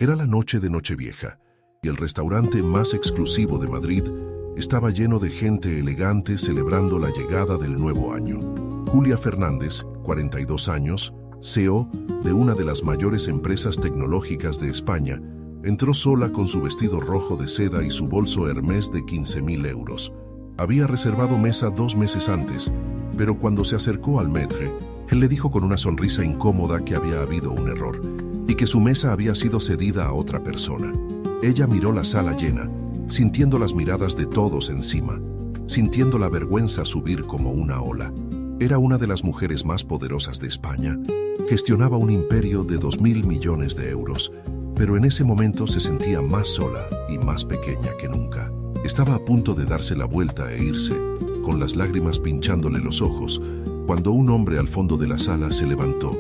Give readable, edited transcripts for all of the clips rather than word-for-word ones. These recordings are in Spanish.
Era la noche de Nochevieja, y el restaurante más exclusivo de Madrid estaba lleno de gente elegante celebrando la llegada del nuevo año. Julia Fernández, 42 años, CEO de una de las mayores empresas tecnológicas de España, entró sola con su vestido rojo de seda y su bolso Hermès de 15.000 euros. Había reservado mesa 2 meses antes, pero cuando se acercó al maître, él le dijo con una sonrisa incómoda que había habido un error y que su mesa había sido cedida a otra persona. Ella miró la sala llena, sintiendo las miradas de todos encima, sintiendo la vergüenza subir como una ola. Era una de las mujeres más poderosas de España, gestionaba un imperio de 2.000 millones de euros, pero en ese momento se sentía más sola y más pequeña que nunca. Estaba a punto de darse la vuelta e irse, con las lágrimas pinchándole los ojos, cuando un hombre al fondo de la sala se levantó.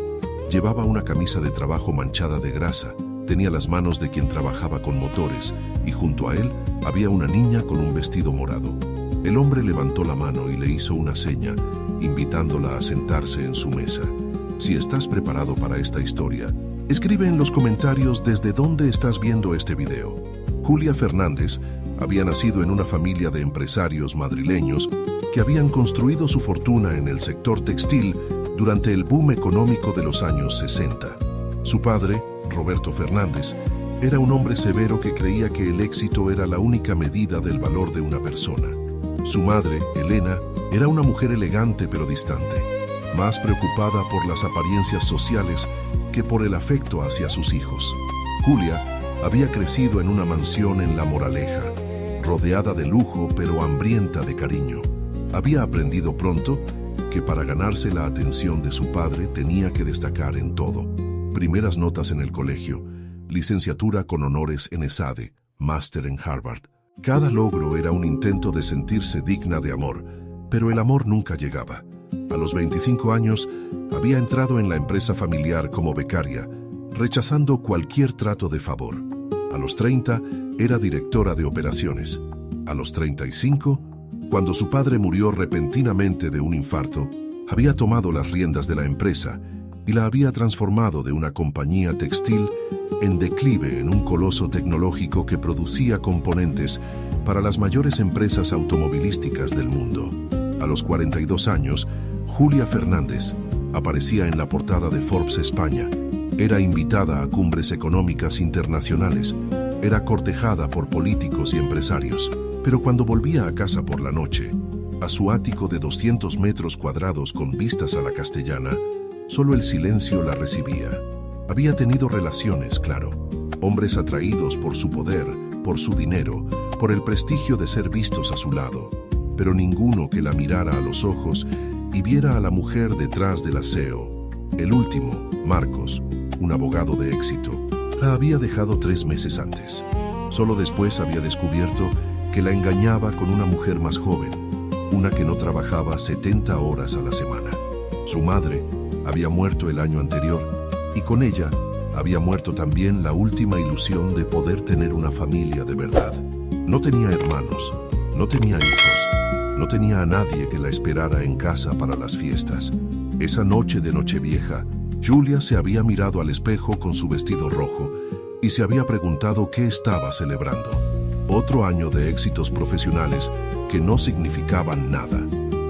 Llevaba una camisa de trabajo manchada de grasa, tenía las manos de quien trabajaba con motores, y junto a él había una niña con un vestido morado. El hombre levantó la mano y le hizo una seña, invitándola a sentarse en su mesa. Si estás preparado para esta historia, escribe en los comentarios desde dónde estás viendo este video. Julia Fernández había nacido en una familia de empresarios madrileños que habían construido su fortuna en el sector textil durante el boom económico de los años 60. Su padre, Roberto Fernández, era un hombre severo que creía que el éxito era la única medida del valor de una persona. Su madre, Elena, era una mujer elegante pero distante, más preocupada por las apariencias sociales que por el afecto hacia sus hijos. Julia había crecido en una mansión en La Moraleja, rodeada de lujo pero hambrienta de cariño. Había aprendido pronto que para ganarse la atención de su padre tenía que destacar en todo. Primeras notas en el colegio, licenciatura con honores en ESADE, máster en Harvard. Cada logro era un intento de sentirse digna de amor, pero el amor nunca llegaba. A los 25 años, había entrado en la empresa familiar como becaria, rechazando cualquier trato de favor. A los 30, era directora de operaciones. A los 35, cuando su padre murió repentinamente de un infarto, había tomado las riendas de la empresa y la había transformado de una compañía textil en declive en un coloso tecnológico que producía componentes para las mayores empresas automovilísticas del mundo. A los 42 años, Julia Fernández aparecía en la portada de Forbes España. Era invitada a cumbres económicas internacionales. Era cortejada por políticos y empresarios. Pero cuando volvía a casa por la noche, a su ático de 200 metros cuadrados con vistas a la Castellana, solo el silencio la recibía. Había tenido relaciones, claro. Hombres atraídos por su poder, por su dinero, por el prestigio de ser vistos a su lado. Pero ninguno que la mirara a los ojos y viera a la mujer detrás del aseo. El último, Marcos, un abogado de éxito, la había dejado 3 meses antes. Solo después había descubierto que la engañaba con una mujer más joven, una que no trabajaba 70 horas a la semana. Su madre había muerto el año anterior y con ella había muerto también la última ilusión de poder tener una familia de verdad. No tenía hermanos, no tenía hijos, no tenía a nadie que la esperara en casa para las fiestas. Esa noche de Nochevieja, Julia se había mirado al espejo con su vestido rojo y se había preguntado qué estaba celebrando. Otro año de éxitos profesionales que no significaban nada.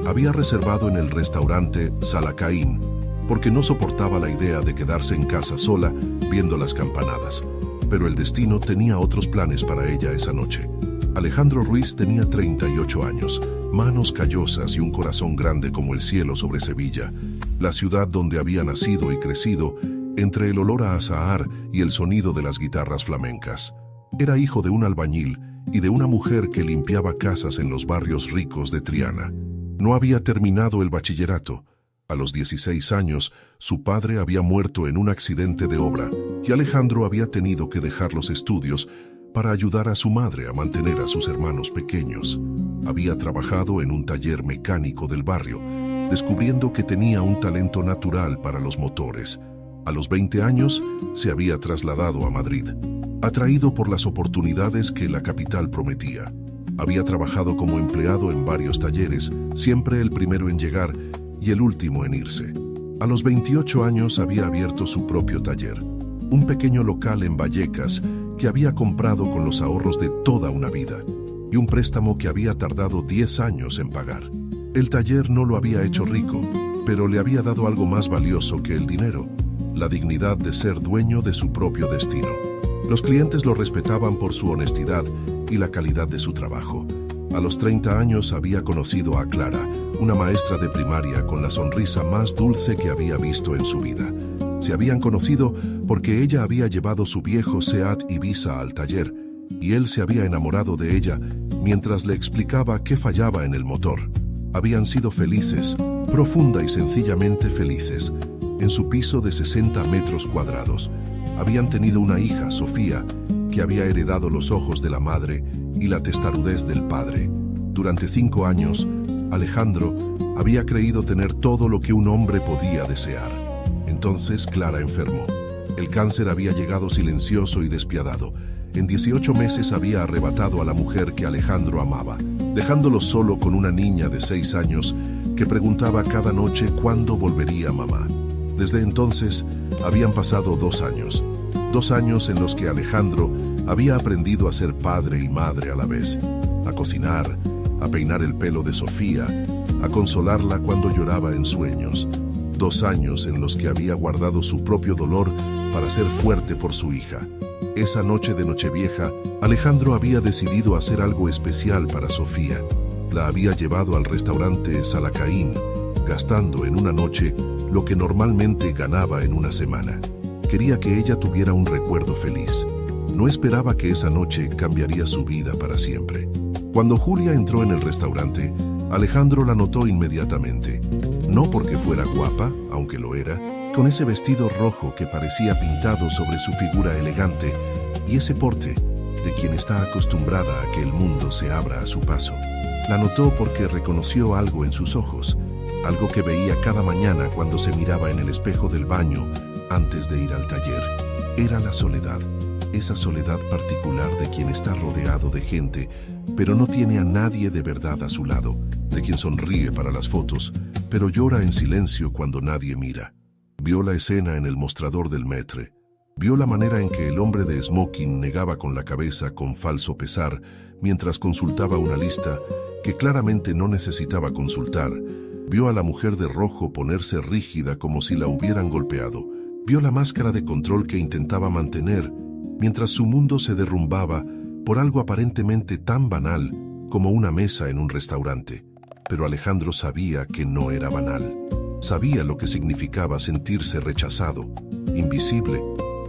Había reservado en el restaurante Salacaín porque no soportaba la idea de quedarse en casa sola viendo las campanadas. Pero el destino tenía otros planes para ella esa noche. Alejandro Ruiz tenía 38 años, manos callosas y un corazón grande como el cielo sobre Sevilla, la ciudad donde había nacido y crecido entre el olor a azahar y el sonido de las guitarras flamencas. Era hijo de un albañil y de una mujer que limpiaba casas en los barrios ricos de Triana. No había terminado el bachillerato. A los 16 años, su padre había muerto en un accidente de obra y Alejandro había tenido que dejar los estudios para ayudar a su madre a mantener a sus hermanos pequeños. Había trabajado en un taller mecánico del barrio, descubriendo que tenía un talento natural para los motores. A los 20 años, se había trasladado a Madrid, atraído por las oportunidades que la capital prometía. Había trabajado como empleado en varios talleres, siempre el primero en llegar y el último en irse. A los 28 años había abierto su propio taller. un pequeño local en Vallecas que había comprado con los ahorros de toda una vida y un préstamo que había tardado 10 años en pagar. El taller no lo había hecho rico, pero le había dado algo más valioso que el dinero: la dignidad de ser dueño de su propio destino. Los clientes lo respetaban por su honestidad y la calidad de su trabajo. A los 30 años había conocido a Clara, una maestra de primaria con la sonrisa más dulce que había visto en su vida. Se habían conocido porque ella había llevado su viejo Seat Ibiza al taller y él se había enamorado de ella mientras le explicaba qué fallaba en el motor. Habían sido felices, profunda y sencillamente felices, en su piso de 60 metros cuadrados. Habían tenido una hija, Sofía, que había heredado los ojos de la madre y la testarudez del padre. Durante 5 años, Alejandro había creído tener todo lo que un hombre podía desear. Entonces Clara enfermó. El cáncer había llegado silencioso y despiadado. En 18 meses había arrebatado a la mujer que Alejandro amaba, dejándolo solo con una niña de 6 años que preguntaba cada noche cuándo volvería mamá. Desde entonces habían pasado 2 años. 2 años en los que Alejandro había aprendido a ser padre y madre a la vez, a cocinar, a peinar el pelo de Sofía, a consolarla cuando lloraba en sueños. 2 años en los que había guardado su propio dolor para ser fuerte por su hija. Esa noche de Nochevieja, Alejandro había decidido hacer algo especial para Sofía. La había llevado al restaurante Salacaín, gastando en una noche lo que normalmente ganaba en una semana. Quería que ella tuviera un recuerdo feliz. No esperaba que esa noche cambiaría su vida para siempre. Cuando Julia entró en el restaurante, Alejandro la notó inmediatamente. No porque fuera guapa, aunque lo era, con ese vestido rojo que parecía pintado sobre su figura elegante y ese porte de quien está acostumbrada a que el mundo se abra a su paso. La notó porque reconoció algo en sus ojos, algo que veía cada mañana cuando se miraba en el espejo del baño antes de ir al taller. Era la soledad, esa soledad particular de quien está rodeado de gente, pero no tiene a nadie de verdad a su lado, de quien sonríe para las fotos, pero llora en silencio cuando nadie mira. Vio la escena en el mostrador del Metre. Vio la manera en que el hombre de smoking negaba con la cabeza con falso pesar mientras consultaba una lista que claramente no necesitaba consultar. Vio a la mujer de rojo ponerse rígida como si la hubieran golpeado. Vio la máscara de control que intentaba mantener mientras su mundo se derrumbaba por algo aparentemente tan banal como una mesa en un restaurante. Pero Alejandro sabía que no era banal. Sabía lo que significaba sentirse rechazado, invisible,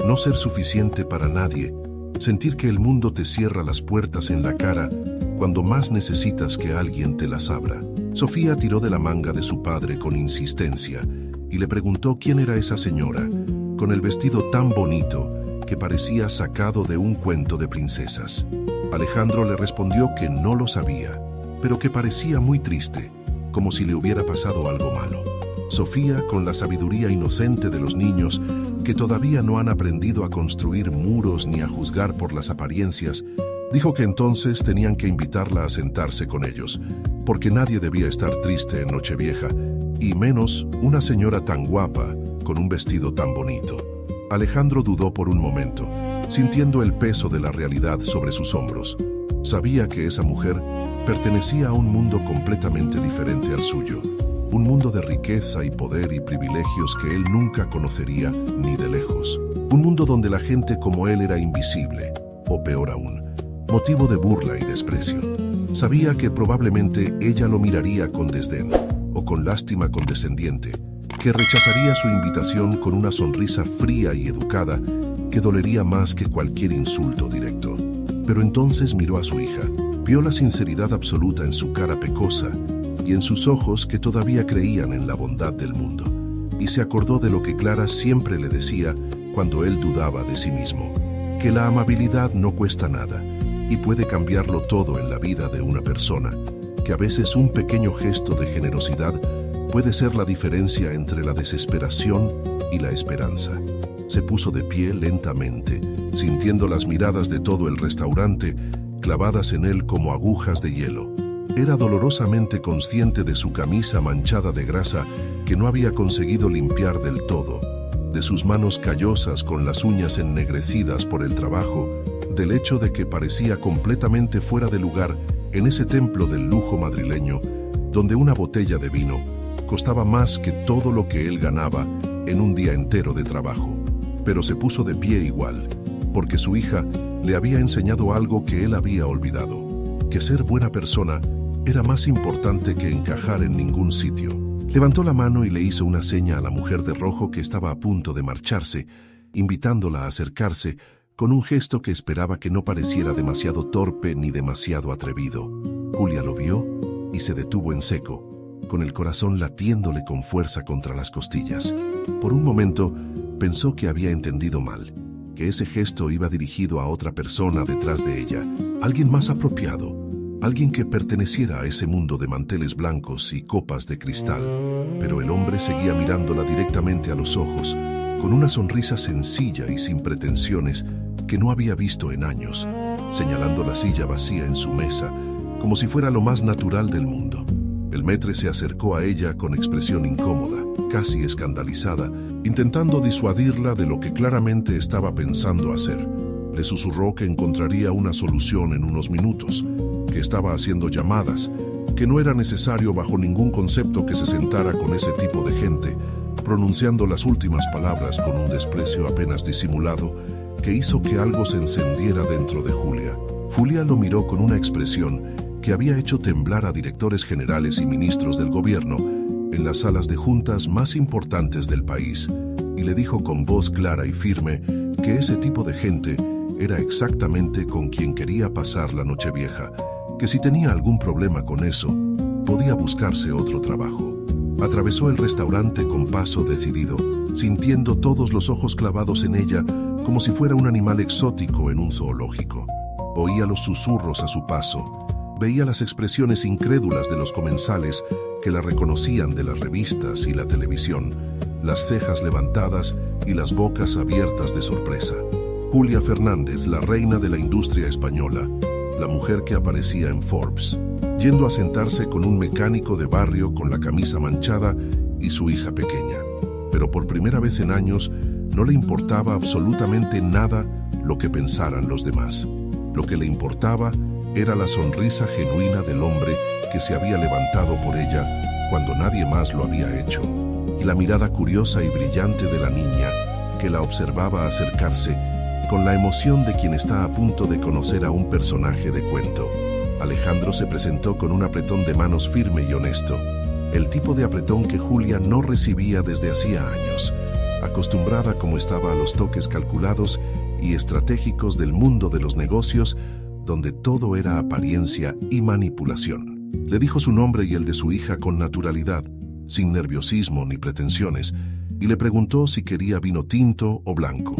no ser suficiente para nadie, sentir que el mundo te cierra las puertas en la cara cuando más necesitas que alguien te las abra. Sofía tiró de la manga de su padre con insistencia y le preguntó quién era esa señora, con el vestido tan bonito que parecía sacado de un cuento de princesas. Alejandro le respondió que no lo sabía, pero que parecía muy triste, como si le hubiera pasado algo malo. Sofía, con la sabiduría inocente de los niños que todavía no han aprendido a construir muros ni a juzgar por las apariencias, dijo que entonces tenían que invitarla a sentarse con ellos, porque nadie debía estar triste en Nochevieja, y menos una señora tan guapa con un vestido tan bonito. Alejandro dudó por un momento, sintiendo el peso de la realidad sobre sus hombros. Sabía que esa mujer pertenecía a un mundo completamente diferente al suyo, un mundo de riqueza y poder y privilegios que él nunca conocería ni de lejos. Un mundo donde la gente como él era invisible, o peor aún, motivo de burla y desprecio. Sabía que probablemente ella lo miraría con desdén, o con lástima condescendiente, que rechazaría su invitación con una sonrisa fría y educada que dolería más que cualquier insulto directo. Pero entonces miró a su hija, vio la sinceridad absoluta en su cara pecosa y en sus ojos que todavía creían en la bondad del mundo, y se acordó de lo que Clara siempre le decía cuando él dudaba de sí mismo, que la amabilidad no cuesta nada y puede cambiarlo todo en la vida de una persona, que a veces un pequeño gesto de generosidad puede ser la diferencia entre la desesperación y la esperanza. Se puso de pie lentamente, sintiendo las miradas de todo el restaurante clavadas en él como agujas de hielo. Era dolorosamente consciente de su camisa manchada de grasa que no había conseguido limpiar del todo, de sus manos callosas con las uñas ennegrecidas por el trabajo, del hecho de que parecía completamente fuera de lugar en ese templo del lujo madrileño, donde una botella de vino costaba más que todo lo que él ganaba en un día entero de trabajo. Pero se puso de pie igual, porque su hija le había enseñado algo que él había olvidado, que ser buena persona era más importante que encajar en ningún sitio. Levantó la mano y le hizo una seña a la mujer de rojo que estaba a punto de marcharse, invitándola a acercarse con un gesto que esperaba que no pareciera demasiado torpe ni demasiado atrevido. Julia lo vio y se detuvo en seco, con el corazón latiéndole con fuerza contra las costillas. Por un momento pensó que había entendido mal, que ese gesto iba dirigido a otra persona detrás de ella, alguien más apropiado, alguien que perteneciera a ese mundo de manteles blancos y copas de cristal. Pero el hombre seguía mirándola directamente a los ojos, con una sonrisa sencilla y sin pretensiones que no había visto en años, señalando la silla vacía en su mesa, como si fuera lo más natural del mundo. El maître se acercó a ella con expresión incómoda, casi escandalizada, intentando disuadirla de lo que claramente estaba pensando hacer. Le susurró que encontraría una solución en unos minutos, que estaba haciendo llamadas, que no era necesario bajo ningún concepto que se sentara con ese tipo de gente, pronunciando las últimas palabras con un desprecio apenas disimulado que hizo que algo se encendiera dentro de Julia. Julia lo miró con una expresión que había hecho temblar a directores generales y ministros del gobierno en las salas de juntas más importantes del país, y le dijo con voz clara y firme que ese tipo de gente era exactamente con quien quería pasar la Nochevieja, que si tenía algún problema con eso, podía buscarse otro trabajo. Atravesó el restaurante con paso decidido, sintiendo todos los ojos clavados en ella como si fuera un animal exótico en un zoológico. Oía los susurros a su paso, veía las expresiones incrédulas de los comensales que la reconocían de las revistas y la televisión, las cejas levantadas y las bocas abiertas de sorpresa. Julia Fernández, la reina de la industria española, la mujer que aparecía en Forbes, yendo a sentarse con un mecánico de barrio con la camisa manchada y su hija pequeña. Pero por primera vez en años no le importaba absolutamente nada lo que pensaran los demás. Lo que le importaba era la sonrisa genuina del hombre que se había levantado por ella cuando nadie más lo había hecho, y la mirada curiosa y brillante de la niña que la observaba acercarse con la emoción de quien está a punto de conocer a un personaje de cuento. Alejandro se presentó con un apretón de manos firme y honesto, el tipo de apretón que Julia no recibía desde hacía años, acostumbrada como estaba a los toques calculados y estratégicos del mundo de los negocios, donde todo era apariencia y manipulación. Le dijo su nombre y el de su hija con naturalidad, sin nerviosismo ni pretensiones, y le preguntó si quería vino tinto o blanco.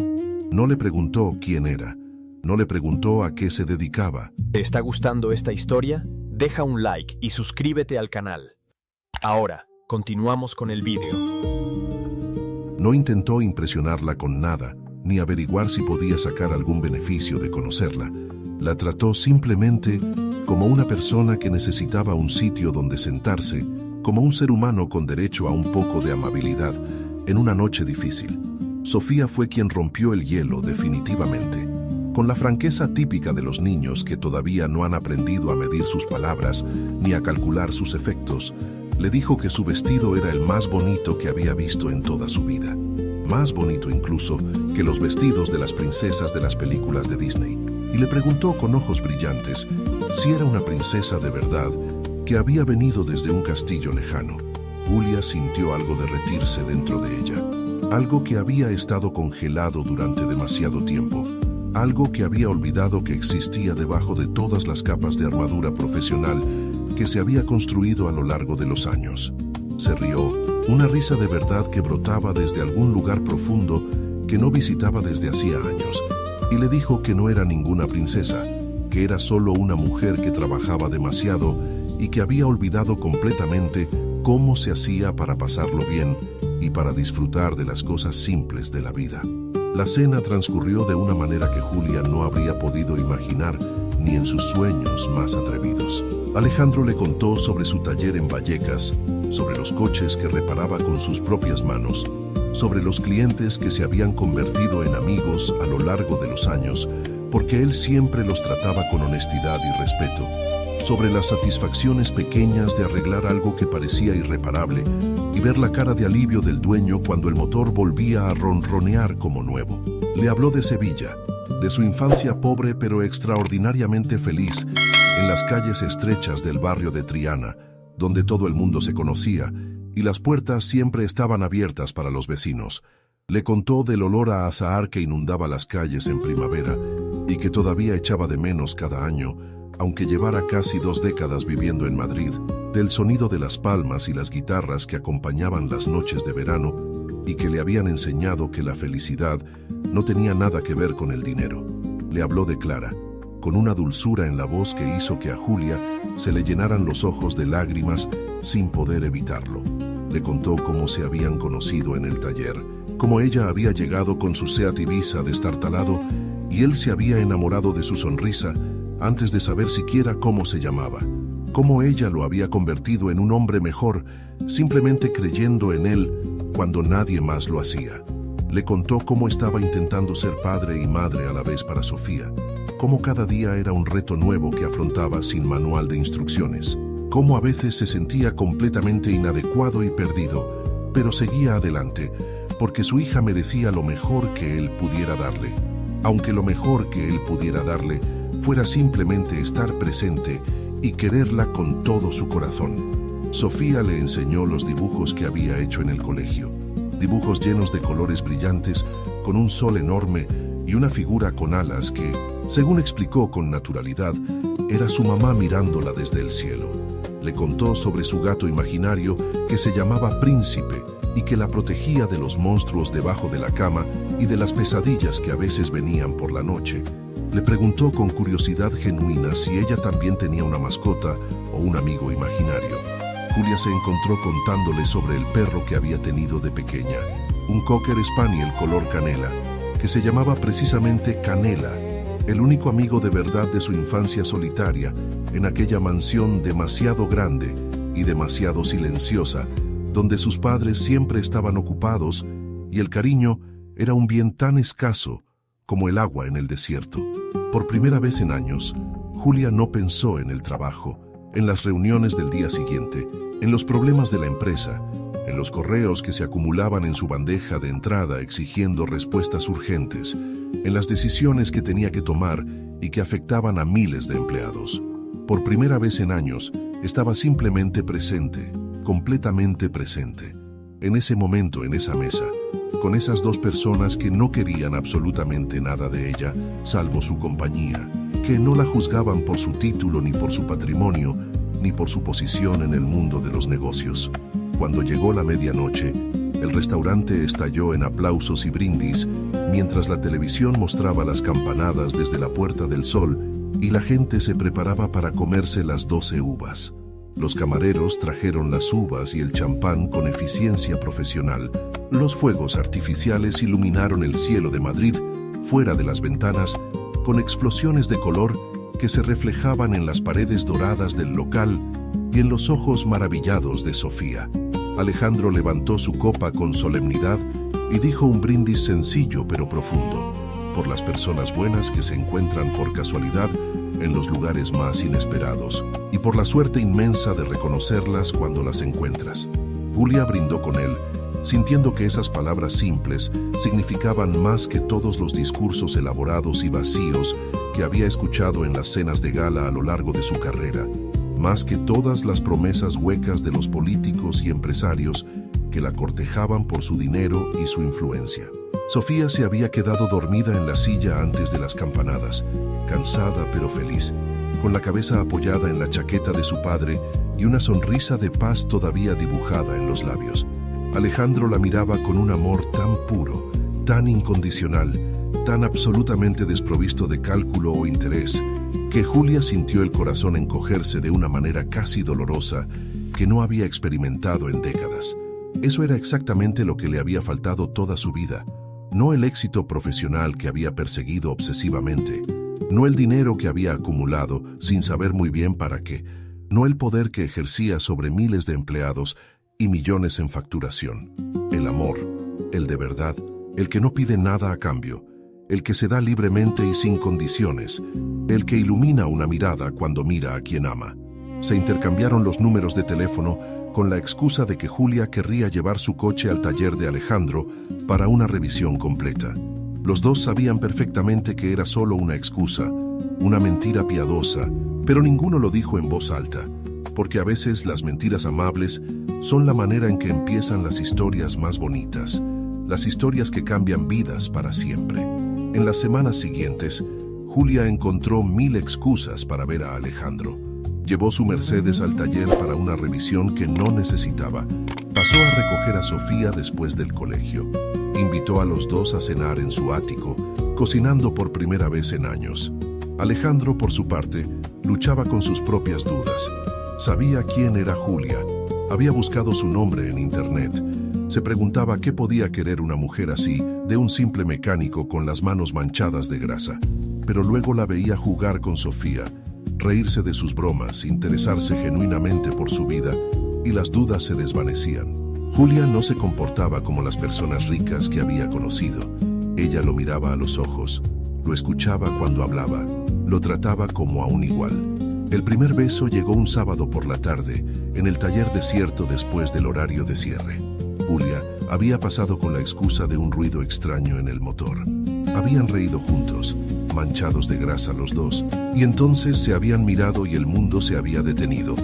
No le preguntó quién era, no le preguntó a qué se dedicaba. ¿Te está gustando esta historia? Deja un like y suscríbete al canal. Ahora, continuamos con el vídeo. No intentó impresionarla con nada, ni averiguar si podía sacar algún beneficio de conocerla. La trató simplemente como una persona que necesitaba un sitio donde sentarse, como un ser humano con derecho a un poco de amabilidad en una noche difícil. Sofía fue quien rompió el hielo definitivamente. Con la franqueza típica de los niños que todavía no han aprendido a medir sus palabras ni a calcular sus efectos, le dijo que su vestido era el más bonito que había visto en toda su vida. Más bonito incluso que los vestidos de las princesas de las películas de Disney. Y le preguntó con ojos brillantes si era una princesa de verdad que había venido desde un castillo lejano. Julia sintió algo derretirse dentro de ella. Algo que había estado congelado durante demasiado tiempo, algo que había olvidado que existía debajo de todas las capas de armadura profesional que se había construido a lo largo de los años. Se rió, una risa de verdad que brotaba desde algún lugar profundo que no visitaba desde hacía años, y le dijo que no era ninguna princesa, que era solo una mujer que trabajaba demasiado y que había olvidado completamente cómo se hacía para pasarlo bien y para disfrutar de las cosas simples de la vida. La cena transcurrió de una manera que Julia no habría podido imaginar ni en sus sueños más atrevidos. Alejandro le contó sobre su taller en Vallecas, sobre los coches que reparaba con sus propias manos, sobre los clientes que se habían convertido en amigos a lo largo de los años, porque él siempre los trataba con honestidad y respeto, sobre las satisfacciones pequeñas de arreglar algo que parecía irreparable y ver la cara de alivio del dueño cuando el motor volvía a ronronear como nuevo. Le habló de Sevilla, de su infancia pobre pero extraordinariamente feliz, en las calles estrechas del barrio de Triana, donde todo el mundo se conocía y las puertas siempre estaban abiertas para los vecinos. Le contó del olor a azahar que inundaba las calles en primavera y que todavía echaba de menos cada año, aunque llevara casi 2 décadas viviendo en Madrid, del sonido de las palmas y las guitarras que acompañaban las noches de verano y que le habían enseñado que la felicidad no tenía nada que ver con el dinero. Le habló de Clara, con una dulzura en la voz que hizo que a Julia se le llenaran los ojos de lágrimas sin poder evitarlo. Le contó cómo se habían conocido en el taller, cómo ella había llegado con su Seat Ibiza destartalado y él se había enamorado de su sonrisa antes de saber siquiera cómo se llamaba, cómo ella lo había convertido en un hombre mejor, simplemente creyendo en él cuando nadie más lo hacía. Le contó cómo estaba intentando ser padre y madre a la vez para Sofía, cómo cada día era un reto nuevo que afrontaba sin manual de instrucciones, cómo a veces se sentía completamente inadecuado y perdido, pero seguía adelante, porque su hija merecía lo mejor que él pudiera darle, aunque lo mejor que él pudiera darle fuera simplemente estar presente y quererla con todo su corazón. Sofía le enseñó los dibujos que había hecho en el colegio, dibujos llenos de colores brillantes, con un sol enorme y una figura con alas que, según explicó con naturalidad, era su mamá mirándola desde el cielo. Le contó sobre su gato imaginario que se llamaba Príncipe y que la protegía de los monstruos debajo de la cama y de las pesadillas que a veces venían por la noche. Le preguntó con curiosidad genuina si ella también tenía una mascota o un amigo imaginario. Julia se encontró contándole sobre el perro que había tenido de pequeña, un Cocker Spaniel color canela, que se llamaba precisamente Canela, el único amigo de verdad de su infancia solitaria, en aquella mansión demasiado grande y demasiado silenciosa, donde sus padres siempre estaban ocupados y el cariño era un bien tan escaso como el agua en el desierto. Por primera vez en años, Julia no pensó en el trabajo, en las reuniones del día siguiente, en los problemas de la empresa, en los correos que se acumulaban en su bandeja de entrada exigiendo respuestas urgentes, en las decisiones que tenía que tomar y que afectaban a miles de empleados. Por primera vez en años, estaba simplemente presente, completamente presente, en ese momento, en esa mesa, con esas 2 personas que no querían absolutamente nada de ella, salvo su compañía, que no la juzgaban por su título ni por su patrimonio, ni por su posición en el mundo de los negocios. Cuando llegó la medianoche, el restaurante estalló en aplausos y brindis, mientras la televisión mostraba las campanadas desde la Puerta del Sol y la gente se preparaba para comerse las 12 uvas. Los camareros trajeron las uvas y el champán con eficiencia profesional. Los fuegos artificiales iluminaron el cielo de Madrid, fuera de las ventanas, con explosiones de color que se reflejaban en las paredes doradas del local y en los ojos maravillados de Sofía. Alejandro levantó su copa con solemnidad y dijo un brindis sencillo pero profundo, por las personas buenas que se encuentran por casualidad en los lugares más inesperados y por la suerte inmensa de reconocerlas cuando las encuentras. Julia brindó con él, sintiendo que esas palabras simples significaban más que todos los discursos elaborados y vacíos que había escuchado en las cenas de gala a lo largo de su carrera, más que todas las promesas huecas de los políticos y empresarios que la cortejaban por su dinero y su influencia. Sofía se había quedado dormida en la silla antes de las campanadas, cansada pero feliz, con la cabeza apoyada en la chaqueta de su padre y una sonrisa de paz todavía dibujada en los labios. Alejandro la miraba con un amor tan puro, tan incondicional, tan absolutamente desprovisto de cálculo o interés, que Julia sintió el corazón encogerse de una manera casi dolorosa que no había experimentado en décadas. Eso era exactamente lo que le había faltado toda su vida, no el éxito profesional que había perseguido obsesivamente, no el dinero que había acumulado sin saber muy bien para qué, no el poder que ejercía sobre miles de empleados y millones en facturación. El amor, el de verdad, el que no pide nada a cambio, el que se da libremente y sin condiciones, el que ilumina una mirada cuando mira a quien ama. Se intercambiaron los números de teléfono con la excusa de que Julia querría llevar su coche al taller de Alejandro para una revisión completa. Los dos sabían perfectamente que era solo una excusa, una mentira piadosa, pero ninguno lo dijo en voz alta, porque a veces las mentiras amables son la manera en que empiezan las historias más bonitas, las historias que cambian vidas para siempre. En las semanas siguientes, Julia encontró 1000 excusas para ver a Alejandro. Llevó su Mercedes al taller para una revisión que no necesitaba. Pasó a recoger a Sofía después del colegio. Invitó a los dos a cenar en su ático, cocinando por primera vez en años. Alejandro, por su parte, luchaba con sus propias dudas. Sabía quién era Julia. Había buscado su nombre en internet. Se preguntaba qué podía querer una mujer así de un simple mecánico con las manos manchadas de grasa. Pero luego la veía jugar con Sofía, reírse de sus bromas, interesarse genuinamente por su vida, y las dudas se desvanecían. Julia no se comportaba como las personas ricas que había conocido. Ella lo miraba a los ojos, lo escuchaba cuando hablaba, lo trataba como a un igual. El primer beso llegó un sábado por la tarde, en el taller desierto después del horario de cierre. Julia había pasado con la excusa de un ruido extraño en el motor. Habían reído juntos, manchados de grasa los dos, y entonces se habían mirado y el mundo se había detenido.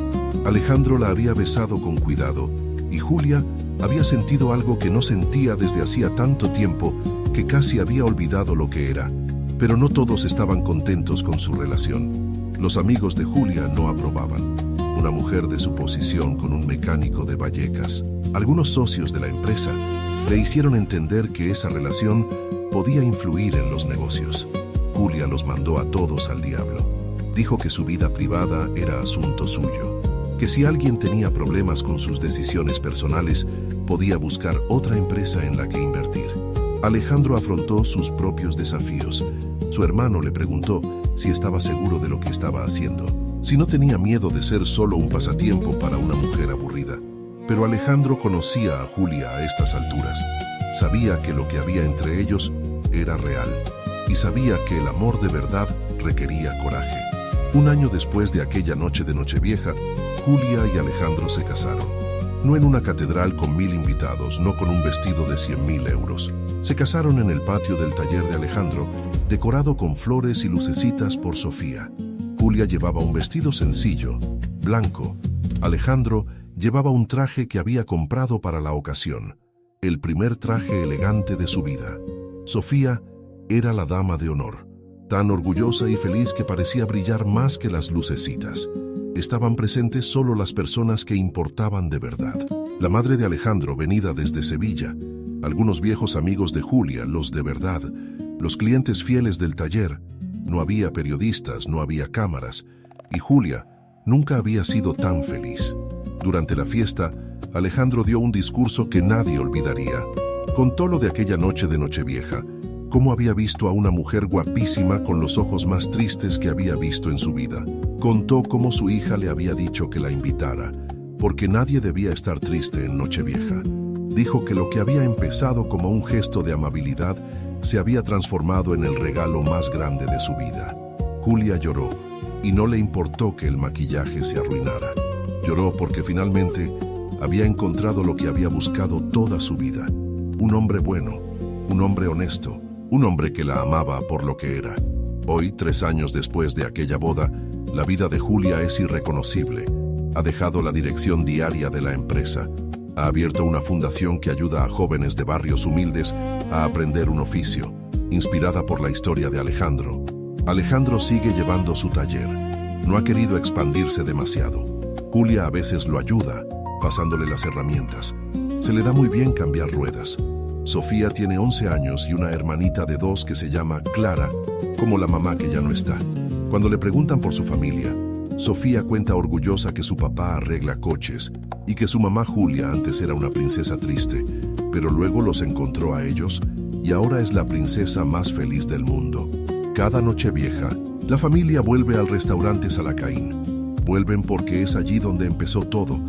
Alejandro la había besado con cuidado, y Julia había sentido algo que no sentía desde hacía tanto tiempo que casi había olvidado lo que era. Pero no todos estaban contentos con su relación. Los amigos de Julia no aprobaban. Una mujer de su posición con un mecánico de Vallecas. Algunos socios de la empresa le hicieron entender que esa relación podía influir en los negocios. Julia los mandó a todos al diablo. Dijo que su vida privada era asunto suyo, que si alguien tenía problemas con sus decisiones personales, podía buscar otra empresa en la que invertir. Alejandro afrontó sus propios desafíos. Su hermano le preguntó si estaba seguro de lo que estaba haciendo, si no tenía miedo de ser solo un pasatiempo para una mujer aburrida. Pero Alejandro conocía a Julia a estas alturas. Sabía que lo que había entre ellos era real, y sabía que el amor de verdad requería coraje. Un año después de aquella noche de Nochevieja, Julia y Alejandro se casaron. No en una catedral con 1000 invitados, no con un vestido de 100.000 euros. Se casaron en el patio del taller de Alejandro, decorado con flores y lucecitas por Sofía. Julia llevaba un vestido sencillo, blanco. Alejandro llevaba un traje que había comprado para la ocasión, el primer traje elegante de su vida. Sofía era la dama de honor, tan orgullosa y feliz que parecía brillar más que las lucecitas. Estaban presentes solo las personas que importaban de verdad. La madre de Alejandro, venida desde Sevilla, algunos viejos amigos de Julia, los de verdad, los clientes fieles del taller. No había periodistas, no había cámaras, y Julia nunca había sido tan feliz. Durante la fiesta, Alejandro dio un discurso que nadie olvidaría. Contó lo de aquella noche de Nochevieja, cómo había visto a una mujer guapísima con los ojos más tristes que había visto en su vida. Contó cómo su hija le había dicho que la invitara, porque nadie debía estar triste en Nochevieja. Dijo que lo que había empezado como un gesto de amabilidad se había transformado en el regalo más grande de su vida. Julia lloró, y no le importó que el maquillaje se arruinara. Lloró porque finalmente había encontrado lo que había buscado toda su vida. Un hombre bueno, un hombre honesto, un hombre que la amaba por lo que era. Hoy, 3 años después de aquella boda, la vida de Julia es irreconocible. Ha dejado la dirección diaria de la empresa. Ha abierto una fundación que ayuda a jóvenes de barrios humildes a aprender un oficio, inspirada por la historia de Alejandro. Alejandro sigue llevando su taller. No ha querido expandirse demasiado. Julia a veces lo ayuda, pasándole las herramientas. Se le da muy bien cambiar ruedas. Sofía tiene 11 años y una hermanita de 2 que se llama Clara, como la mamá que ya no está. Cuando le preguntan por su familia, Sofía cuenta orgullosa que su papá arregla coches y que su mamá Julia antes era una princesa triste, pero luego los encontró a ellos y ahora es la princesa más feliz del mundo. Cada Nochevieja, la familia vuelve al restaurante Salacaín. Vuelven porque es allí donde empezó todo,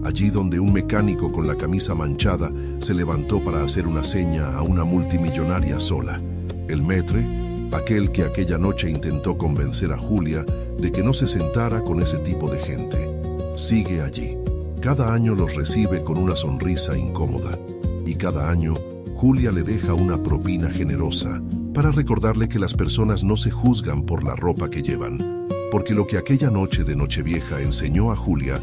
allí donde un mecánico con la camisa manchada se levantó para hacer una seña a una multimillonaria sola. El maître, aquel que aquella noche intentó convencer a Julia de que no se sentara con ese tipo de gente, sigue allí. Cada año los recibe con una sonrisa incómoda. Y cada año, Julia le deja una propina generosa para recordarle que las personas no se juzgan por la ropa que llevan. Porque lo que aquella noche de Nochevieja enseñó a Julia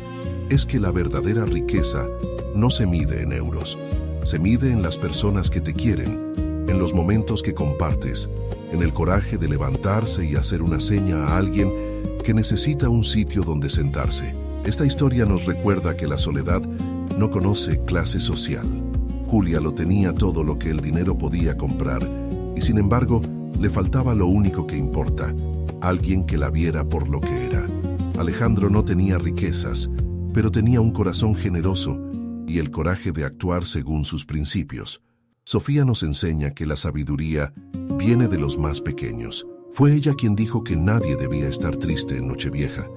es que la verdadera riqueza no se mide en euros. Se mide en las personas que te quieren, en los momentos que compartes, en el coraje de levantarse y hacer una seña a alguien que necesita un sitio donde sentarse. Esta historia nos recuerda que la soledad no conoce clase social. Julia lo tenía todo lo que el dinero podía comprar y sin embargo le faltaba lo único que importa, alguien que la viera por lo que era. Alejandro no tenía riquezas, pero tenía un corazón generoso y el coraje de actuar según sus principios. Sofía nos enseña que la sabiduría viene de los más pequeños. Fue ella quien dijo que nadie debía estar triste en Nochevieja.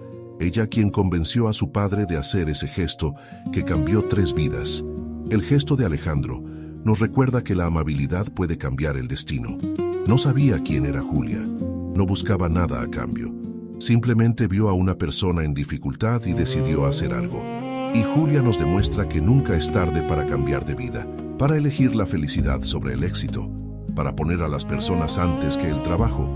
Ella quien convenció a su padre de hacer ese gesto que cambió 3 vidas. El gesto de Alejandro nos recuerda que la amabilidad puede cambiar el destino. No sabía quién era Julia, no buscaba nada a cambio. Simplemente vio a una persona en dificultad y decidió hacer algo. Y Julia nos demuestra que nunca es tarde para cambiar de vida, para elegir la felicidad sobre el éxito, para poner a las personas antes que el trabajo.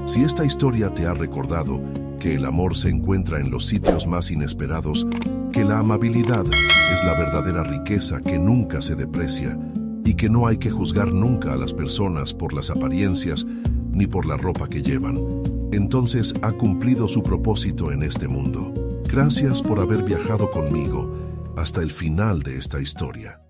Si esta historia te ha recordado que el amor se encuentra en los sitios más inesperados, que la amabilidad es la verdadera riqueza que nunca se deprecia y que no hay que juzgar nunca a las personas por las apariencias ni por la ropa que llevan, entonces ha cumplido su propósito en este mundo. Gracias por haber viajado conmigo hasta el final de esta historia.